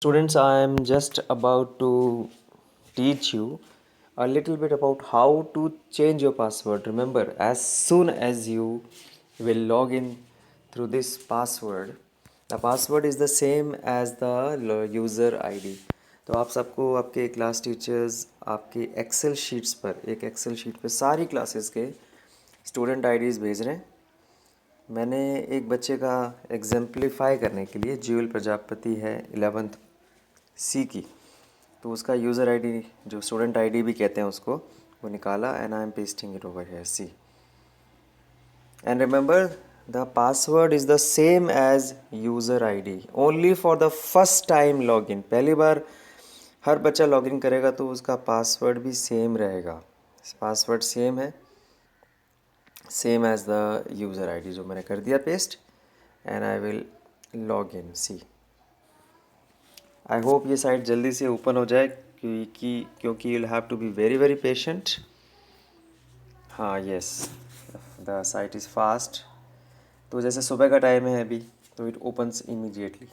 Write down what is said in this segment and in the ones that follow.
Students, I am just about to teach you a little bit about how to change your password. Remember, as soon as you will log in through this password, the password is the same as the user ID. तो आप सबको आपके class teachers आपके Excel sheets पर एक Excel sheet पर सारी classes के स्टूडेंट आईडीज़ भेज रहे हैं। मैंने एक बच्चे का एग्जाम्पलीफाई करने के लिए ज्यूल प्रजापति है 11th सी की, तो उसका यूज़र आईडी जो स्टूडेंट आईडी भी कहते हैं उसको, वो निकाला and I am pasting it over here, see. And remember, the password is the same as user ID only for the first time login. पहली बार हर बच्चा लॉगिन करेगा तो उसका पासवर्ड भी सेम रहेगा। पासवर्ड सेम है, same as the user ID, जो मैंने कर दिया paste and I will log in, see. I hope ये साइट जल्दी से ओपन हो जाए क्योंकि you will have to be very very patient. हाँ, yes, the site is fast. तो जैसे सुबह का टाइम है अभी, तो it opens immediately.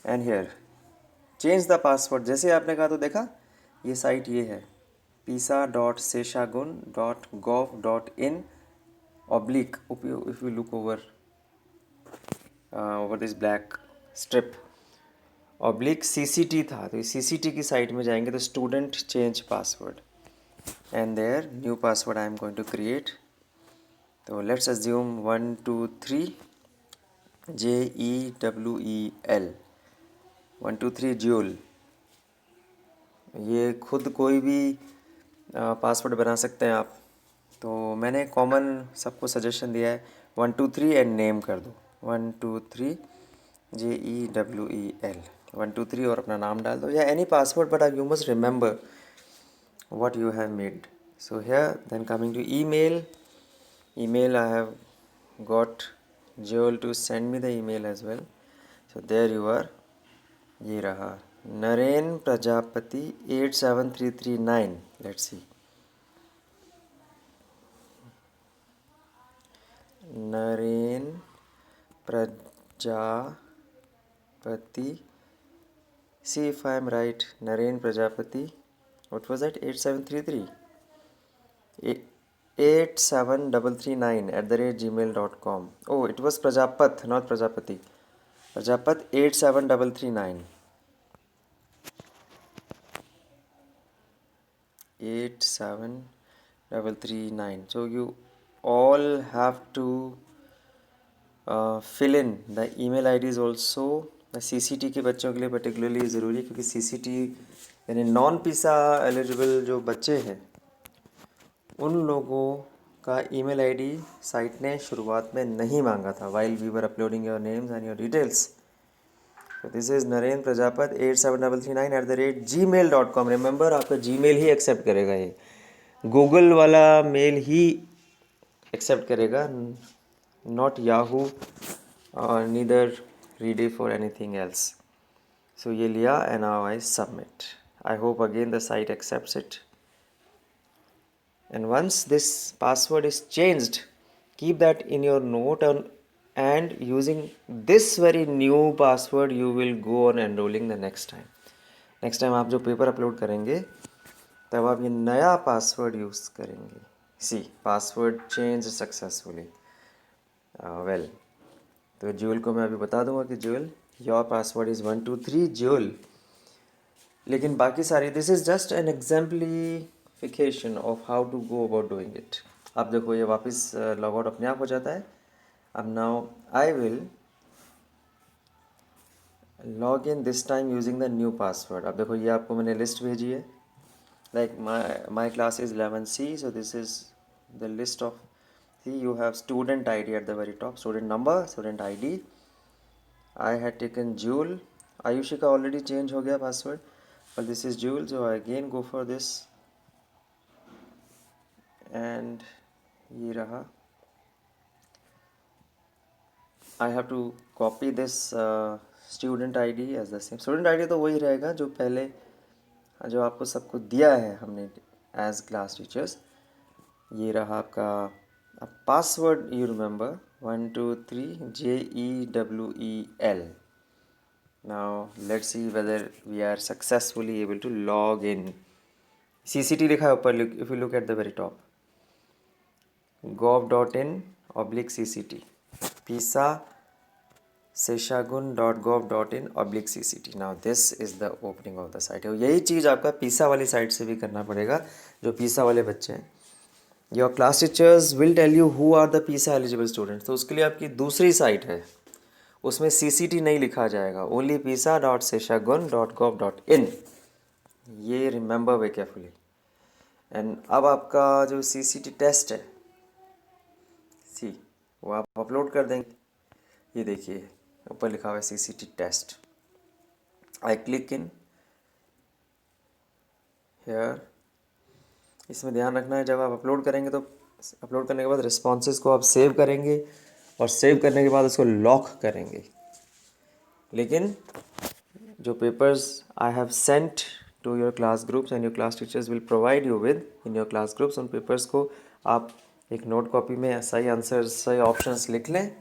And here change the password, जैसे आपने कहा तो देखा ये साइट ये है pisa.seshagun.gov.in oblique if you look over this black strip oblique CCT था, तो CCT की साइट में जाएंगे तो student change password and there new password I am going to create. तो लेट्स अज्यूम 123 JEWEL 123 ज्यूल। ये खुद कोई भी पासवर्ड बना सकते हैं आप, तो मैंने कॉमन सबको सजेशन दिया है 123 एंड नेम कर दो 123 JEWEL 123 और अपना नाम डाल दो या any password, but you must remember what you have made. So here then coming to email I have got Joel to send me the email as well. So there you are, ये रहा Naren Prajapati 87339। let's see, Naren Prajapati, see if I am right, Naren Prajapati, what was that, 8733 87339 Oh, it was Prajapat, not Prajapati. Prajapat 87339 87339. So you all have to fill in the email IDs also. CCT के बच्चों के लिए particularly ज़रूरी है, क्योंकि CCT यानी non पिसा eligible जो बच्चे हैं उन लोगों का ईमेल आईडी साइट ने शुरुआत में नहीं मांगा था while we were uploading your names and your details. तो this is Naren Prajapat 87339@gmail.com। Remember, आपका जीमेल ही एक्सेप्ट करेगा, ये गूगल वाला मेल ही एक्सेप्ट करेगा, नॉट याहू और नीदर रीडिफ और एनीथिंग एल्स। सो ये लिया and now I submit. I hope again the site accepts it. And once this password is changed, keep that in your note, and using this very new password you will go on enrolling the next time आप जो paper upload करेंगे तब आप ये नया password use करेंगे। See, password change successfully. Well, तो Jewel को मैं अभी बता दूंगा कि Jewel your password is 123 Jewel, लेकिन बाकी सारी this is just an exemplification of how to go about doing it. अब देखो ये वापस लॉग आउट अपने आप हो जाता है। अब now I will log in this time using the new password. अब देखो ये आपको मैंने लिस्ट भेजी है, like my class is 11C, so this is the list of, see you have student ID at the very top, student number, student ID। I had taken jewel, Ayushi का already change हो गया password, but this is Jewel, so I again go for this and ये रहा। I have to copy this student ID as the same। student ID तो वही रहेगा जो पहले जो आपको सबको दिया है हमने as class teachers। ये रहा आपका password, you remember 123 JEWEL। Now let's see whether we are successfully able to log in. CCT लिखा है ऊपर, if you look at the very top, gov.in/CCT, PISA seshagun.gov.in/CCT. Now this is the opening of the site. यही चीज़ आपका पीसा वाली site से भी करना पड़ेगा, जो पीसा वाले बच्चे हैं. Your class teachers will tell you who are the PISA eligible students. तो उसके लिए आपकी दूसरी साइट है, उसमें CCT नहीं लिखा जाएगा, ओनली pisa.seshagun.gov.in. ये रिमेंबर वे केयरफुली. एंड अब आपका जो CCT टेस्ट है, सी, वो आप अपलोड कर देंगे. ये देखिए ऊपर लिखा हुआ है CCT test. I click in here. इसमें ध्यान रखना है, जब आप अपलोड करेंगे तो अपलोड करने के बाद रिस्पॉन्सेज को आप सेव करेंगे और सेव करने के बाद उसको लॉक करेंगे. लेकिन जो papers I have sent to your class groups and your class teachers will provide you with in your class groups, उन पेपर्स को आप एक नोट कॉपी में सही आंसर्स, सही ऑप्शंस लिख लें.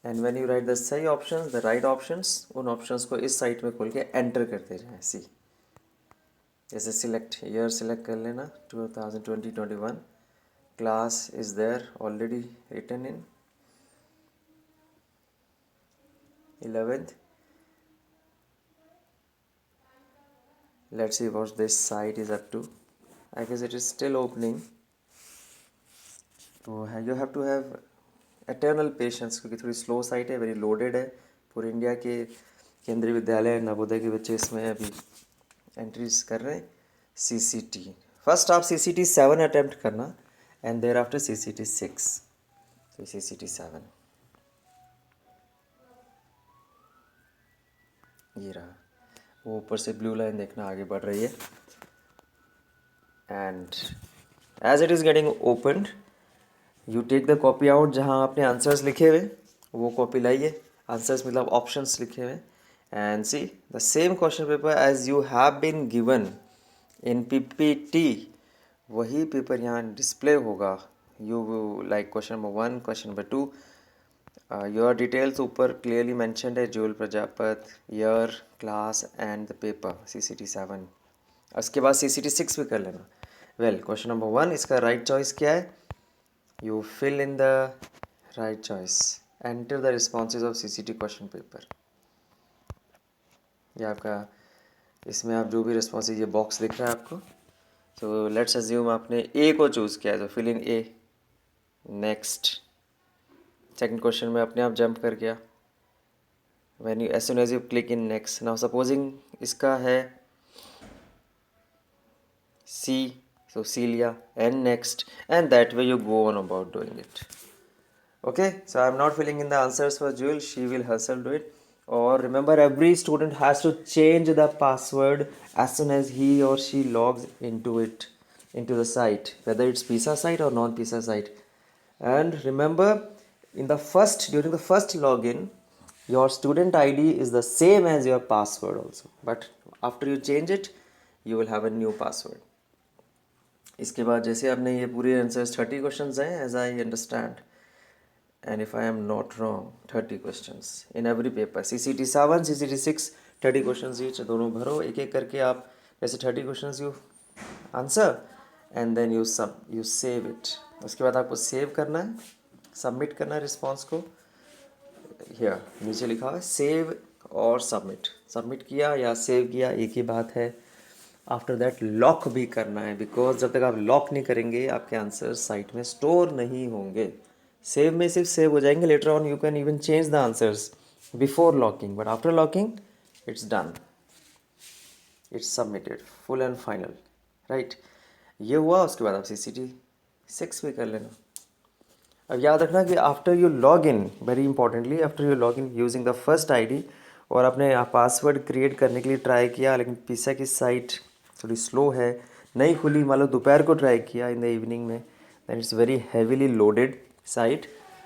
And when you right the सही ऑप्शंस, द राइट ऑप्शंस, उन ऑप्शंस को इस साइट में खोल के एंटर करते जाएं. सी, जैसे सिलेक्ट ईयर सिलेक्ट कर लेना, 2020-21. Class is there already written in 11th. Let's see what this site is up to. I guess it is still opening. तो you have to have eternal patience, क्योंकि थोड़ी slow site है, very loaded है. पूरे India के केंद्रीय विद्यालय नवोदय के बच्चे इसमें अभी एंट्रीज कर रहे हैं. CCT फर्स्ट आप CCT 7 अटैम्प्ट करना एंड देयर आफ्टर CCT 6. तो CCT 7 ये रहा. वो ऊपर से ब्लू लाइन देखना आगे बढ़ रही है. And as it is getting opened, you take the copy out. जहाँ आपने आंसर्स लिखे हुए वो कॉपी लाइए. आंसर्स मतलब ऑप्शंस लिखे हुए. And see the same question paper as you have been given in PPT, वही पेपर यहाँ डिस्प्ले होगा. You like question number 1, question number 2. Your details ऊपर क्लियरली मैंशनड है, Jewel Prajapat, year, class and the paper CCT 7. उसके बाद CCT 6 भी कर लेना. वेल, क्वेश्चन नंबर 1, इसका राइट चॉइस क्या है? You fill in the right choice, enter the responses of CCT question paper. ये आपका, इसमें आप जो भी रिस्पॉन्स, ये बॉक्स दिख रहा है आपको. तो लेट्स अज्यूम आपने A को चूज़ किया है, तो fill in A. Next, second question में अपने आप जंप कर गया. When you, as soon as you click in next, now supposing इसका है C, so C लिया, and next, and that way you go on about doing it. Okay, so I'm not filling in the answers for Jewel, she will herself do it. Or remember, every student has to change the password as soon as he or she logs into it, into the site, whether it's PISA site or non-PISA site. And remember, during the first login, your student ID is the same as your password also, but after you change it, you will have a new password. इसके बाद जैसे आपने ये पूरे answers 30 questions हैं as I understand, and if I am not wrong 30 questions in every paper. CCT 7, CCT 6, 30 questions each. दोनों भरो एक एक करके. आप जैसे 30 questions you answer and then you save it. उसके बाद आपको सेव करना है, सबमिट करना है रिस्पॉन्स को. हियर नीचे लिखा हुआ है सेव और सबमिट. सबमिट किया या सेव किया एक ही बात है. आफ्टर दैट लॉक भी करना है, बिकॉज जब तक आप लॉक नहीं करेंगे आपके आंसर साइट में स्टोर नहीं होंगे. सेव में सिर्फ सेव हो जाएंगे. Later on you can even change the answers before locking, but after locking it's done, it's submitted full and final. Right, ये हुआ. उसके बाद आप CCT 6 भी कर लेना. अब याद रखना कि after you log in, very importantly, after you log in using the first ID, और आपने पासवर्ड क्रिएट करने के लिए ट्राई किया, लेकिन PISA की साइट थोड़ी स्लो है, नहीं खुली, मान लो दोपहर को ट्राई किया इन द इवनिंग में, then it's very heavily loaded site.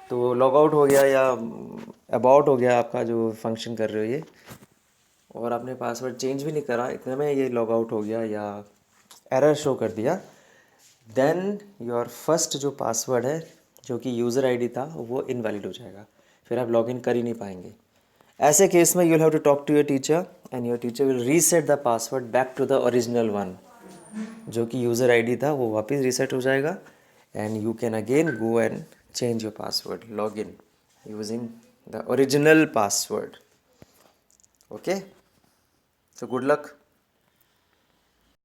तो लॉग आउट हो गया या अबाउट हो गया आपका जो फंक्शन कर रहे हो ये, और आपने पासवर्ड चेंज भी नहीं करा, इतने में ये लॉग आउट हो गया या एरर शो कर दिया, देन योर फर्स्ट जो पासवर्ड है जो कि यूज़र ID था वो इनवैलिड हो जाएगा. फिर आप लॉगिन कर ही नहीं पाएंगे. ऐसे केस में you will have to talk to your teacher and your teacher will reset the password back to the original one. जो कि यूज़र आईडी था वो वापस रीसेट हो जाएगा and you can again go and change your password, log in using the original password. Okay, so good luck.